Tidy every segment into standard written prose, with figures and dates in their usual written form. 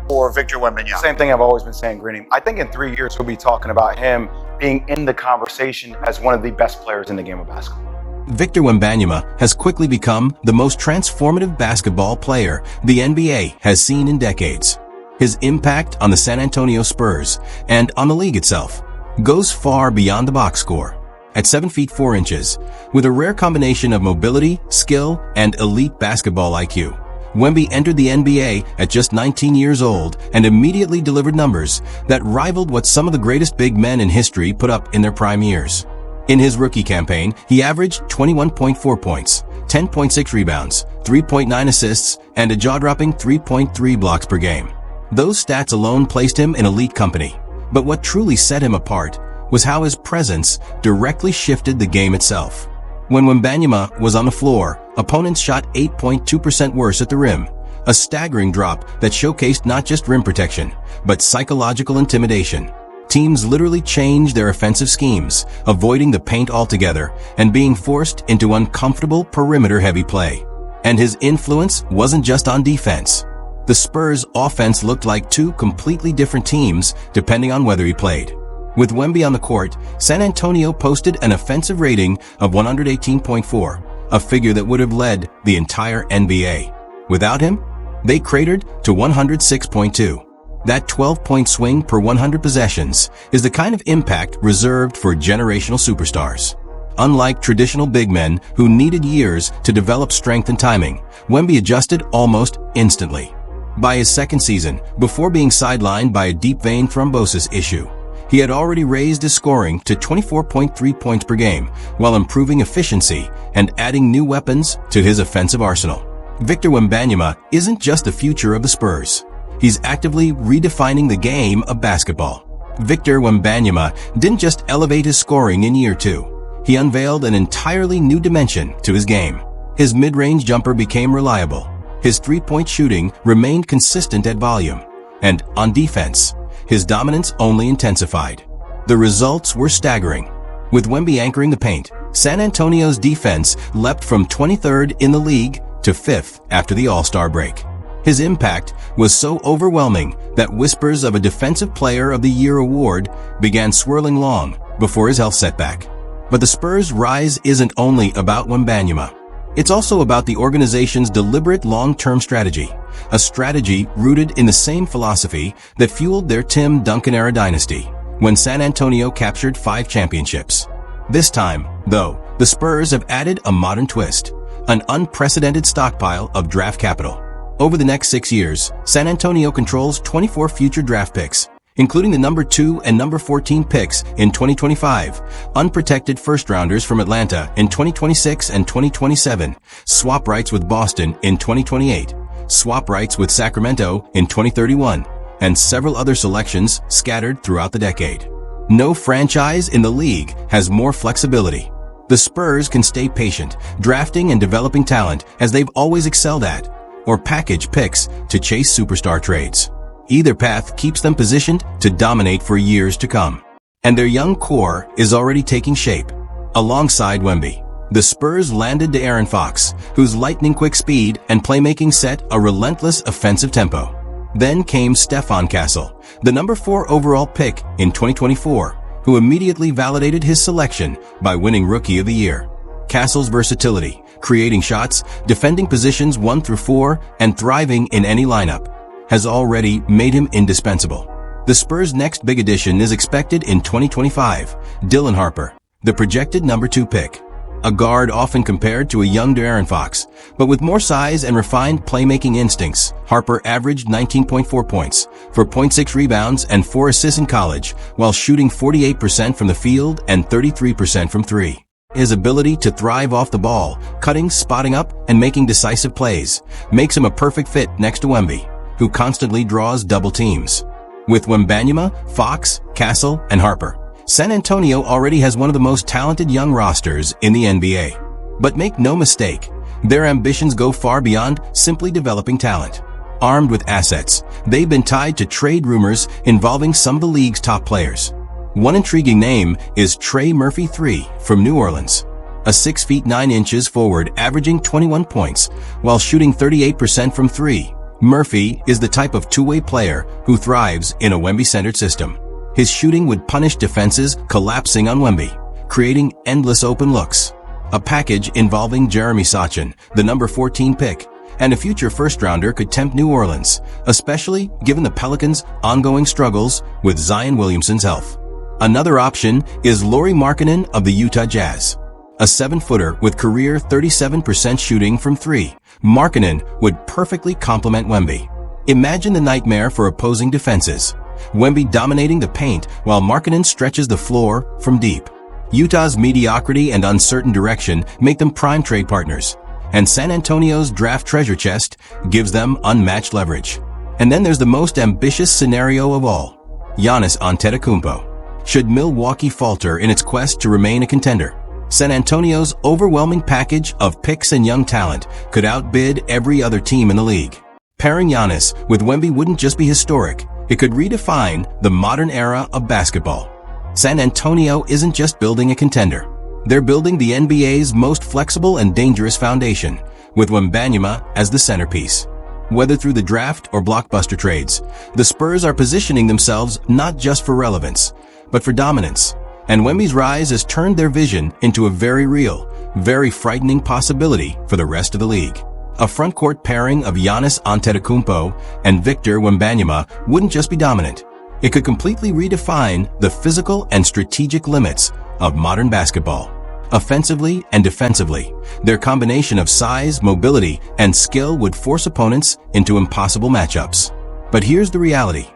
for Victor Wembanyama? Same thing I've always been saying, Greeny. I think in 3 years, we'll be talking about him being in the conversation as one of the best players in the game of basketball. Victor Wembanyama has quickly become the most transformative basketball player the NBA has seen in decades. His impact on the San Antonio Spurs and on the league itself goes far beyond the box score. At 7 feet 4 inches, with a rare combination of mobility, skill, and elite basketball IQ, Wemby entered the NBA at just 19 years old and immediately delivered numbers that rivaled what some of the greatest big men in history put up in their prime years. In his rookie campaign, he averaged 21.4 points, 10.6 rebounds, 3.9 assists, and a jaw-dropping 3.3 blocks per game. Those stats alone placed him in elite company. But what truly set him apart was how his presence directly shifted the game itself. When Wembanyama was on the floor, opponents shot 8.2% worse at the rim, a staggering drop that showcased not just rim protection, but psychological intimidation. Teams literally changed their offensive schemes, avoiding the paint altogether and being forced into uncomfortable perimeter-heavy play. And his influence wasn't just on defense. The Spurs' offense looked like two completely different teams depending on whether he played. With Wemby on the court, San Antonio posted an offensive rating of 118.4, a figure that would have led the entire NBA. Without him, they cratered to 106.2. That 12-point swing per 100 possessions is the kind of impact reserved for generational superstars. Unlike traditional big men who needed years to develop strength and timing, Wemby adjusted almost instantly. By his second season, before being sidelined by a deep vein thrombosis issue, he had already raised his scoring to 24.3 points per game while improving efficiency and adding new weapons to his offensive arsenal. Victor Wembanyama isn't just the future of the Spurs. He's actively redefining the game of basketball. Victor Wembanyama didn't just elevate his scoring in year 2. He unveiled an entirely new dimension to his game. His mid-range jumper became reliable. His three-point shooting remained consistent at volume. And on defense, his dominance only intensified. The results were staggering. With Wemby anchoring the paint, San Antonio's defense leapt from 23rd in the league to 5th after the All-Star break. His impact was so overwhelming that whispers of a Defensive Player of the Year award began swirling long before his health setback. But the Spurs' rise isn't only about Wembanyama. It's also about the organization's deliberate long-term strategy, a strategy rooted in the same philosophy that fueled their Tim Duncan-era dynasty, when San Antonio captured 5 championships. This time, though, the Spurs have added a modern twist, an unprecedented stockpile of draft capital. Over the next 6 years, San Antonio controls 24 future draft picks, including the number 2 and number 14 picks in 2025, unprotected first-rounders from Atlanta in 2026 and 2027, swap rights with Boston in 2028, swap rights with Sacramento in 2031, and several other selections scattered throughout the decade. No franchise in the league has more flexibility. The Spurs can stay patient, drafting and developing talent as they've always excelled at, or package picks to chase superstar trades. Either path keeps them positioned to dominate for years to come. And their young core is already taking shape. Alongside Wemby, the Spurs landed De'Aaron Fox, whose lightning-quick speed and playmaking set a relentless offensive tempo. Then came Stephon Castle, the number 4 overall pick in 2024, who immediately validated his selection by winning Rookie of the Year. Castle's versatility, creating shots, defending positions 1 through 4, and thriving in any lineup, has already made him indispensable. The Spurs' next big addition is expected in 2025, Dylan Harper, the projected number 2 pick. A guard often compared to a young De'Aaron Fox, but with more size and refined playmaking instincts, Harper averaged 19.4 points, 4.6 rebounds, and 4 assists in college, while shooting 48% from the field and 33% from 3. His ability to thrive off the ball, cutting, spotting up, and making decisive plays, makes him a perfect fit next to Wemby, who constantly draws double teams. With Wembanyama, Fox, Castle, and Harper, San Antonio already has one of the most talented young rosters in the NBA. But make no mistake, their ambitions go far beyond simply developing talent. Armed with assets, they've been tied to trade rumors involving some of the league's top players. One intriguing name is Trey Murphy III from New Orleans, a 6 feet 9 inches forward averaging 21 points while shooting 38% from 3, Murphy is the type of two-way player who thrives in a Wemby-centered system. His shooting would punish defenses collapsing on Wemby, creating endless open looks. A package involving Jeremy Sochan, the number 14 pick, and a future first-rounder could tempt New Orleans, especially given the Pelicans' ongoing struggles with Zion Williamson's health. Another option is Lauri Markkanen of the Utah Jazz. A 7-footer with career 37% shooting from three, Markkanen would perfectly complement Wemby. Imagine the nightmare for opposing defenses. Wemby dominating the paint while Markkanen stretches the floor from deep. Utah's mediocrity and uncertain direction make them prime trade partners, and San Antonio's draft treasure chest gives them unmatched leverage. And then there's the most ambitious scenario of all, Giannis Antetokounmpo. Should Milwaukee falter in its quest to remain a contender, San Antonio's overwhelming package of picks and young talent could outbid every other team in the league. Pairing Giannis with Wemby wouldn't just be historic, it could redefine the modern era of basketball. San Antonio isn't just building a contender. They're building the NBA's most flexible and dangerous foundation, with Wembanyama as the centerpiece. Whether through the draft or blockbuster trades, the Spurs are positioning themselves not just for relevance, but for dominance. And Wemby's rise has turned their vision into a very real, very frightening possibility for the rest of the league. A front-court pairing of Giannis Antetokounmpo and Victor Wembanyama wouldn't just be dominant. It could completely redefine the physical and strategic limits of modern basketball. Offensively and defensively, their combination of size, mobility, and skill would force opponents into impossible matchups. But here's the reality.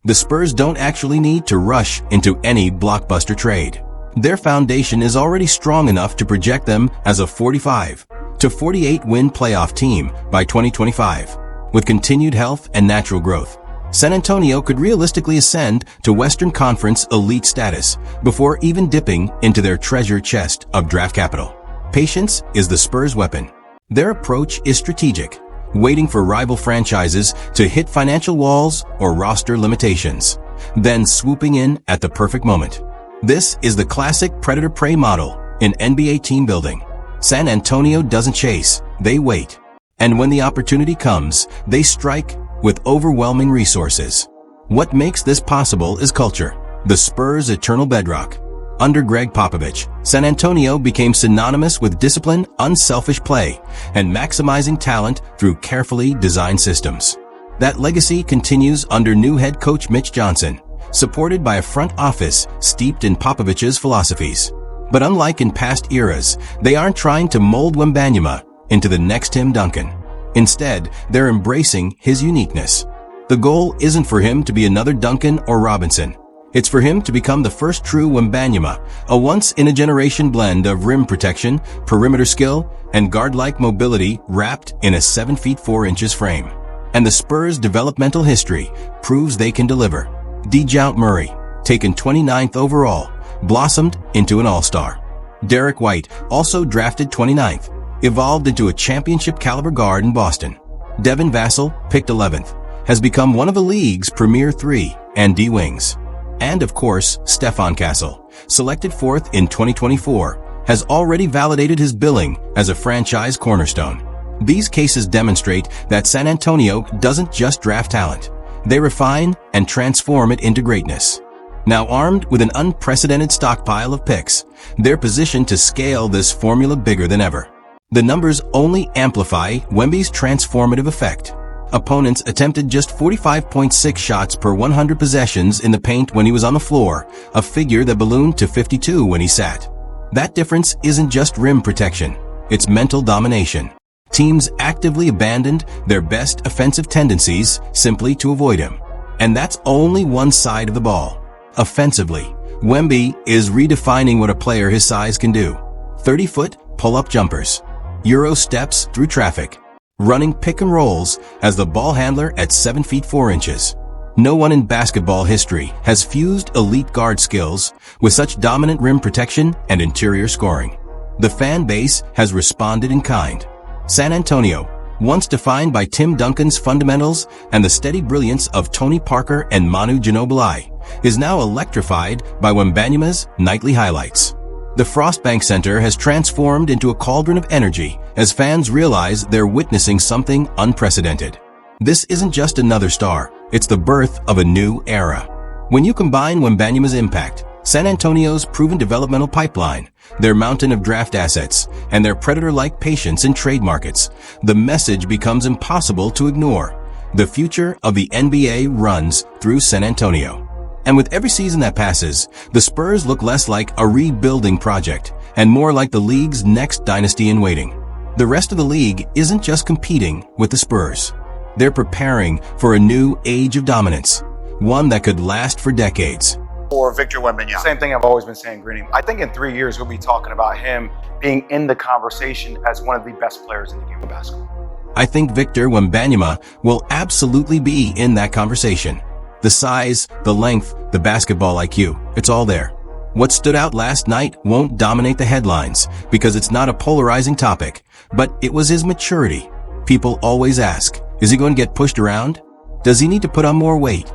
The Spurs don't actually need to rush into any blockbuster trade. Their foundation is already strong enough to project them as a 45 to 48 win playoff team by 2025. With continued health and natural growth, San Antonio could realistically ascend to Western Conference elite status before even dipping into their treasure chest of draft capital. Patience is the Spurs' weapon. Their approach is strategic, waiting for rival franchises to hit financial walls or roster limitations, then swooping in at the perfect moment. This is the classic predator-prey model in NBA team building. San Antonio doesn't chase, they wait. And when the opportunity comes, they strike with overwhelming resources. What makes this possible is culture, the Spurs' eternal bedrock. Under Gregg Popovich, San Antonio became synonymous with discipline, unselfish play, and maximizing talent through carefully designed systems. That legacy continues under new head coach Mitch Johnson, supported by a front office steeped in Popovich's philosophies. But unlike in past eras, they aren't trying to mold Wembanyama into the next Tim Duncan. Instead, they're embracing his uniqueness. The goal isn't for him to be another Duncan or Robinson. It's for him to become the first true Wembanyama, a once-in-a-generation blend of rim protection, perimeter skill, and guard-like mobility wrapped in a 7 feet 4 inches frame. And the Spurs' developmental history proves they can deliver. DeJounte Murray, taken 29th overall, blossomed into an all-star. Derek White, also drafted 29th, evolved into a championship-caliber guard in Boston. Devin Vassell, picked 11th, has become one of the league's premier 3 and D wings. And of course, Stephon Castle, selected 4th in 2024, has already validated his billing as a franchise cornerstone. These cases demonstrate that San Antonio doesn't just draft talent. They refine and transform it into greatness. Now armed with an unprecedented stockpile of picks, they're positioned to scale this formula bigger than ever. The numbers only amplify Wemby's transformative effect. Opponents attempted just 45.6 shots per 100 possessions in the paint when he was on the floor, a figure that ballooned to 52 when he sat. That difference isn't just rim protection, it's mental domination. Teams actively abandoned their best offensive tendencies simply to avoid him. And that's only one side of the ball. Offensively, Wemby is redefining what a player his size can do. 30-foot pull-up jumpers, Euro steps through traffic, running pick and rolls as the ball handler at 7 feet 4 inches. No one in basketball history has fused elite guard skills with such dominant rim protection and interior scoring. The fan base has responded in kind. San Antonio, once defined by Tim Duncan's fundamentals and the steady brilliance of Tony Parker and Manu Ginobili, is now electrified by Wembanyama's nightly highlights. The Frostbank Center has transformed into a cauldron of energy as fans realize they're witnessing something unprecedented. This isn't just another star, it's the birth of a new era. When you combine Wembanyama's impact, San Antonio's proven developmental pipeline, their mountain of draft assets, and their predator-like patience in trade markets, the message becomes impossible to ignore. The future of the NBA runs through San Antonio. And with every season that passes, the Spurs look less like a rebuilding project and more like the league's next dynasty in waiting. The rest of the league isn't just competing with the Spurs. They're preparing for a new age of dominance, one that could last for decades. Or Victor Wembanyama. Same thing I've always been saying, Greeny. I think in 3 years, we'll be talking about him being in the conversation as one of the best players in the game of basketball. I think Victor Wembanyama will absolutely be in that conversation. The size, the length, the basketball IQ, it's all there. What stood out last night won't dominate the headlines because it's not a polarizing topic, but it was his maturity. People always ask, is he going to get pushed around? Does he need to put on more weight?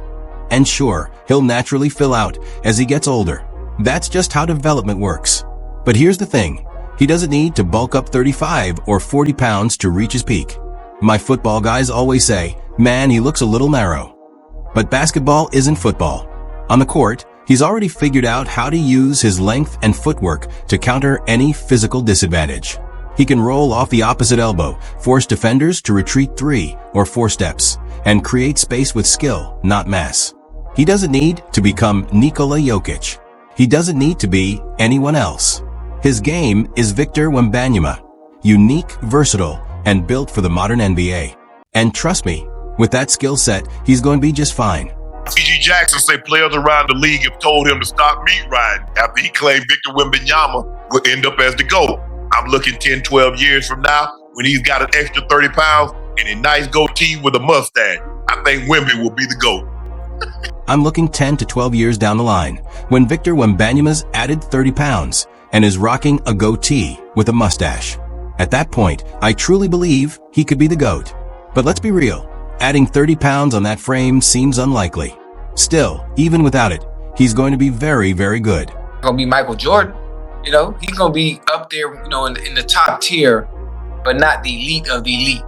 And sure, he'll naturally fill out as he gets older. That's just how development works. But here's the thing, he doesn't need to bulk up 35 or 40 pounds to reach his peak. My football guys always say, man, he looks a little narrow. But basketball isn't football. On the court, he's already figured out how to use his length and footwork to counter any physical disadvantage. He can roll off the opposite elbow, force defenders to retreat 3 or 4 steps, and create space with skill, not mass. He doesn't need to become Nikola Jokic. He doesn't need to be anyone else. His game is Victor Wembanyama, unique, versatile, and built for the modern NBA. And trust me, with that skill set, he's going to be just fine. T.G. Jackson say players around the league have told him to stop meat riding after he claimed Victor Wembanyama will end up as the GOAT. I'm looking 10, 12 years from now when he's got an extra 30 pounds and a nice goatee with a mustache. I think Wemby will be the GOAT. I'm looking 10 to 12 years down the line when Victor Wembanyama's added 30 pounds and is rocking a goatee with a mustache. At that point, I truly believe he could be the GOAT. But let's be real. Adding 30 pounds on that frame seems unlikely. Still, even without it, he's going to be very, very good. Gonna be Michael Jordan. You know, he's gonna be up there, you know, in the top tier, but not the elite of the elite.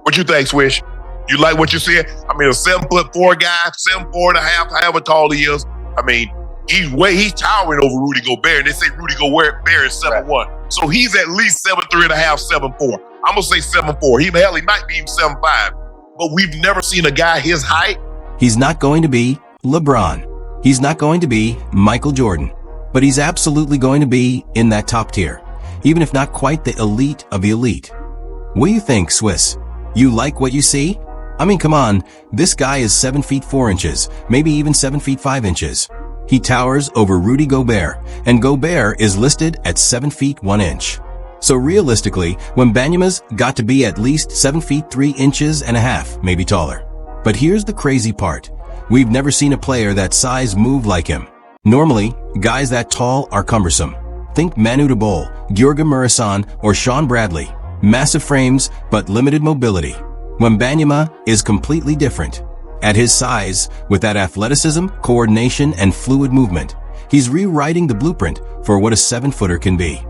What you think, Swish? You like what you see? I mean, a 7'4" guy, 7'4.5", however tall he is. I mean, he's towering over Rudy Gobert. And they say Rudy Gobert is 7'1". Right. So he's at least 7'3.5", 7'4". I'm gonna say 7'4". He might be even 7'5". But we've never seen a guy his height. He's not going to be LeBron. He's not going to be Michael Jordan. But he's absolutely going to be in that top tier, even if not quite the elite of the elite. What do you think, Swiss? You like what you see? I mean, come on, this guy is 7 feet 4 inches, maybe even 7 feet 5 inches. He towers over Rudy Gobert, and Gobert is listed at 7 feet 1 inch. So realistically, Wembanyama's got to be at least 7 feet 3 inches and a half, maybe taller. But here's the crazy part. We've never seen a player that size move like him. Normally, guys that tall are cumbersome. Think Manu Bol, Gheorghe Muresan, or Sean Bradley. Massive frames, but limited mobility. Wembanyama is completely different. At his size, with that athleticism, coordination, and fluid movement, he's rewriting the blueprint for what a 7-footer can be.